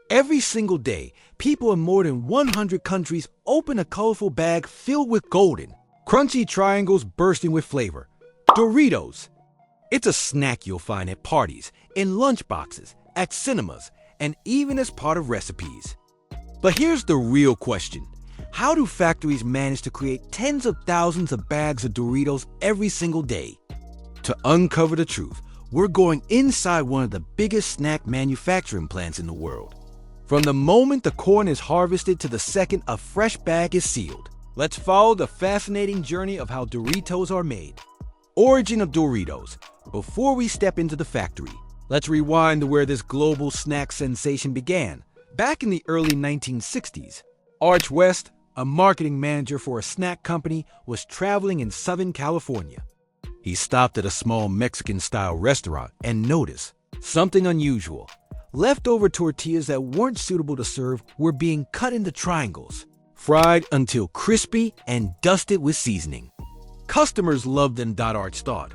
Every single day, people in more than 100 countries open a colorful bag filled with golden, crunchy triangles bursting with flavor. Doritos. It's a snack you'll find at parties, in lunchboxes, at cinemas, and even as part of recipes. But here's the real question. How do factories manage to create tens of thousands of bags of Doritos every single day? To uncover the truth, we're going inside one of the biggest snack manufacturing plants in the world. From the moment the corn is harvested to the second a fresh bag is sealed, let's follow the fascinating journey of how Doritos are made. Origin of Doritos. Before we step into the factory, let's rewind to where this global snack sensation began. Back in the early 1960s, Arch West, a marketing manager for a snack company, was traveling in Southern California. He stopped at a small Mexican-style restaurant and noticed something unusual. Leftover tortillas that weren't suitable to serve were being cut into triangles, fried until crispy and dusted with seasoning. Customers loved them. Arch thought,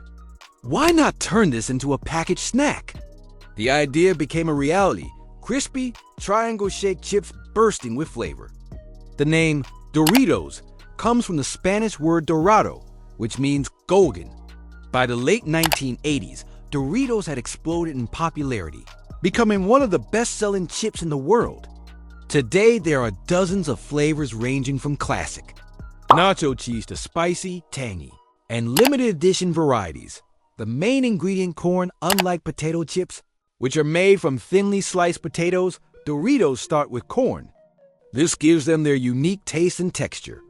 why not turn this into a packaged snack? The idea became a reality. Crispy, triangle-shaped chips bursting with flavor. The name Doritos comes from the Spanish word dorado, which means golden. By the late 1980s, Doritos had exploded in popularity, becoming one of the best-selling chips in the world. Today, there are dozens of flavors ranging from classic nacho cheese to spicy, tangy, and limited edition varieties. The main ingredient, corn, unlike potato chips, which are made from thinly sliced potatoes, Doritos start with corn. This gives them their unique taste and texture.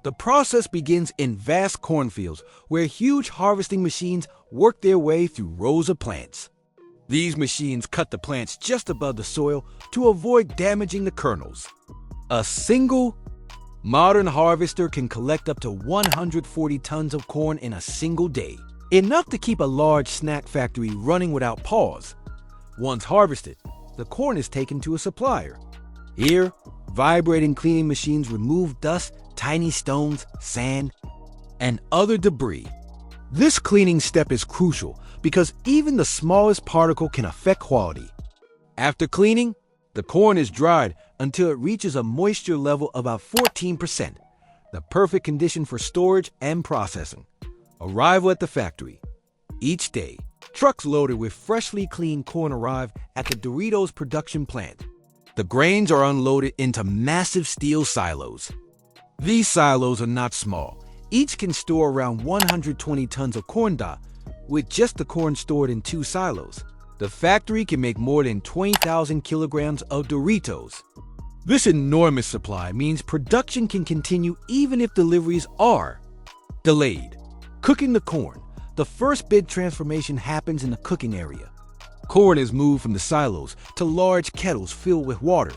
The process begins in vast cornfields where huge harvesting machines work their way through rows of plants. These machines cut the plants just above the soil to avoid damaging the kernels. A single modern harvester can collect up to 140 tons of corn in a single day, enough to keep a large snack factory running without pause. Once harvested, the corn is taken to a supplier. Here, vibrating cleaning machines remove dust, tiny stones, sand, and other debris. This cleaning step is crucial because even the smallest particle can affect quality. After cleaning, the corn is dried until it reaches a moisture level of about 14%, the perfect condition for storage and processing. Arrival at the factory. Each day, trucks loaded with freshly cleaned corn arrive at the Doritos production plant. The grains are unloaded into massive steel silos. These silos are not small. Each can store around 120 tons of corn dot, with just the corn stored in 2 silos. The factory can make more than 20,000 kilograms of Doritos. This enormous supply means production can continue even if deliveries are delayed. Cooking the corn. The first big transformation happens in the cooking area. Corn is moved from the silos to large kettles filled with water.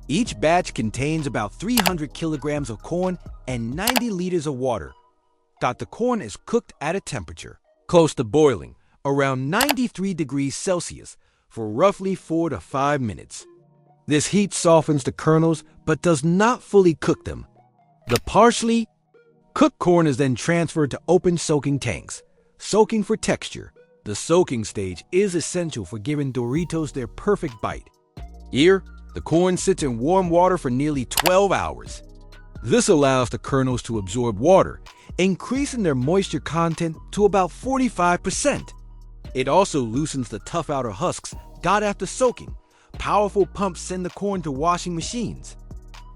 Each batch contains about 300 kilograms of corn and 90 liters of water. The corn is cooked at a temperature close to boiling, around 93 degrees Celsius, for roughly 4 to 5 minutes. This heat softens the kernels but does not fully cook them. The partially cooked corn is then transferred to open soaking tanks, soaking for texture. The soaking stage is essential for giving Doritos their perfect bite. Here, the corn sits in warm water for nearly 12 hours. This allows the kernels to absorb water, increasing their moisture content to about 45%. It also loosens the tough outer husks got after soaking. Powerful pumps send the corn to washing machines.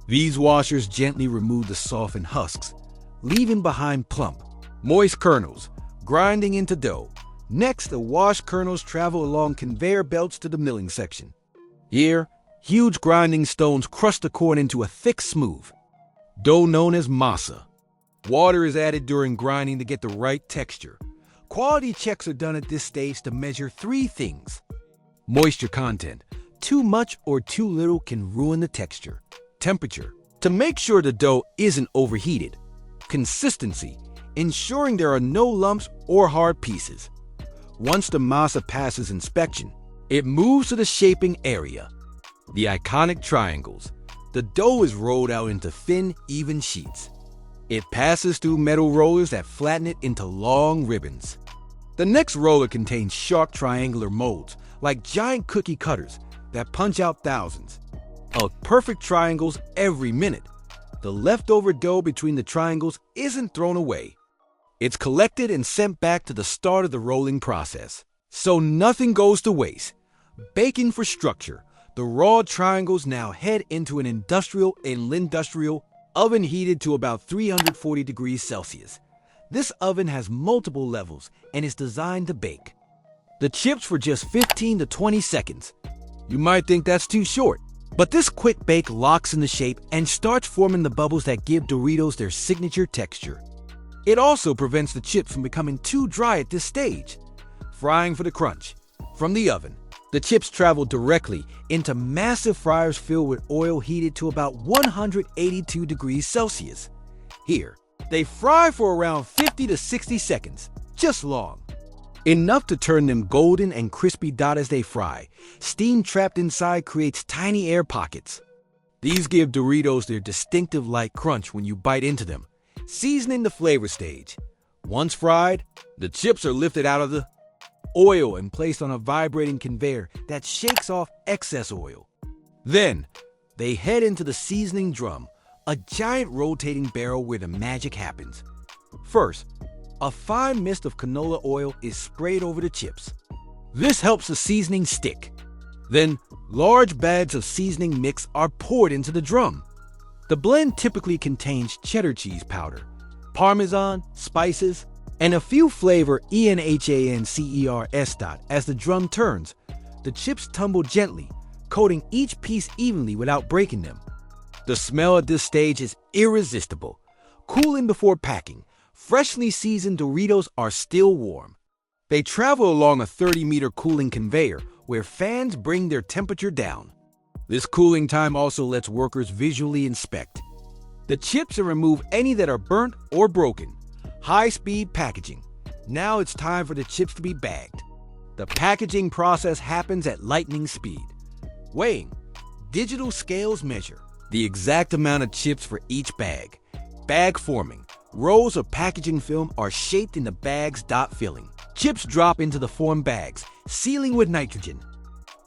These washers gently remove the softened husks, leaving behind plump, moist kernels, grinding into dough. Next, the washed kernels travel along conveyor belts to the milling section. Here, huge grinding stones crush the corn into a thick, smooth dough known as masa. Water is added during grinding to get the right texture. Quality checks are done at this stage to measure 3 things. Moisture content. Too much or too little can ruin the texture. Temperature. To make sure the dough isn't overheated. Consistency. Ensuring there are no lumps or hard pieces. Once the masa passes inspection, it moves to the shaping area. The iconic triangles. The dough is rolled out into thin, even sheets. It passes through metal rollers that flatten it into long ribbons. The next roller contains sharp triangular molds, like giant cookie cutters, that punch out thousands. of perfect triangles every minute. The leftover dough between the triangles isn't thrown away. It's collected and sent back to the start of the rolling process. So nothing goes to waste. Baking for structure, the raw triangles now head into an industrial oven heated to about 340 degrees Celsius. This oven has multiple levels and is designed to bake the chips for just 15 to 20 seconds. You might think that's too short, but this quick bake locks in the shape and starts forming the bubbles that give Doritos their signature texture. It also prevents the chips from becoming too dry at this stage. Frying for the crunch. From the oven, the chips travel directly into massive fryers filled with oil heated to about 182 degrees Celsius. Here, they fry for around 50 to 60 seconds, just long. Enough to turn them golden and crispy as they fry. Steam trapped inside creates tiny air pockets. These give Doritos their distinctive light crunch when you bite into them. Seasoning the flavor stage. Once fried, the chips are lifted out of the oil and placed on a vibrating conveyor that shakes off excess oil. Then, they head into the seasoning drum, a giant rotating barrel where the magic happens. First, a fine mist of canola oil is sprayed over the chips. This helps the seasoning stick. Then, large bags of seasoning mix are poured into the drum. The blend typically contains cheddar cheese powder, Parmesan, spices, and a few flavor enhancers. As the drum turns, the chips tumble gently, coating each piece evenly without breaking them. The smell at this stage is irresistible. Cooling before packing, freshly seasoned Doritos are still warm. They travel along a 30-meter cooling conveyor where fans bring their temperature down. This cooling time also lets workers visually inspect the chips and remove any that are burnt or broken. High-speed packaging. Now it's time for the chips to be bagged. The packaging process happens at lightning speed. Weighing. Digital scales measure the exact amount of chips for each bag. Bag forming. Rolls of packaging film are shaped in the bag's filling. Chips drop into the formed bags, sealing with nitrogen.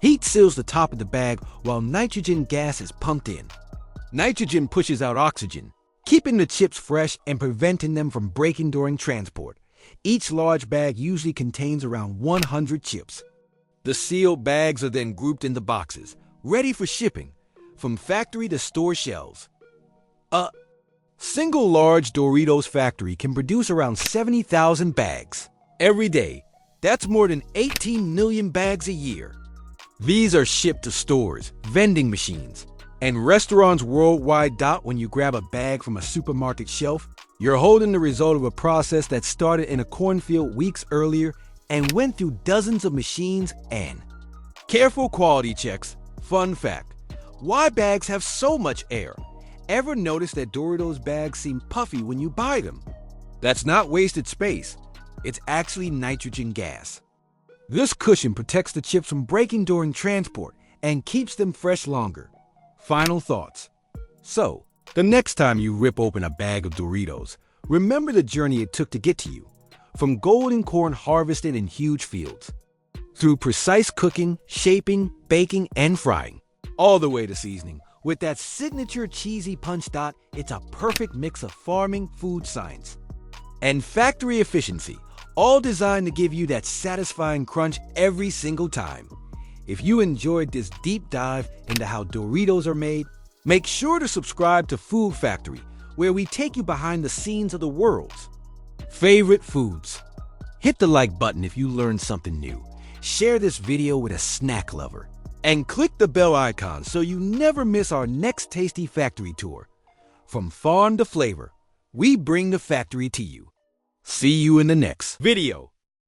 Heat seals the top of the bag while nitrogen gas is pumped in. Nitrogen pushes out oxygen, keeping the chips fresh and preventing them from breaking during transport. Each large bag usually contains around 100 chips. The sealed bags are then grouped into boxes, ready for shipping, from factory to store shelves. A single large Doritos factory can produce around 70,000 bags every day. That's more than 18 million bags a year. These are shipped to stores, vending machines, and restaurants worldwide. When you grab a bag from a supermarket shelf, you're holding the result of a process that started in a cornfield weeks earlier and went through dozens of machines and careful quality checks. Fun fact: why bags have so much air? Ever notice that Doritos bags seem puffy when you buy them? That's not wasted space. It's actually nitrogen gas. This cushion protects the chips from breaking during transport and keeps them fresh longer. Final thoughts. So, the next time you rip open a bag of Doritos, remember the journey it took to get to you. From golden corn harvested in huge fields, through precise cooking, shaping, baking, and frying, all the way to seasoning. With that signature cheesy punch. It's a perfect mix of farming, food science, and factory efficiency, all designed to give you that satisfying crunch every single time. If you enjoyed this deep dive into how Doritos are made, make sure to subscribe to Food Factory, where we take you behind the scenes of the world's favorite foods. Hit the like button if you learned something new. Share this video with a snack lover. And click the bell icon so you never miss our next tasty factory tour. From farm to flavor, we bring the factory to you. See you in the next video.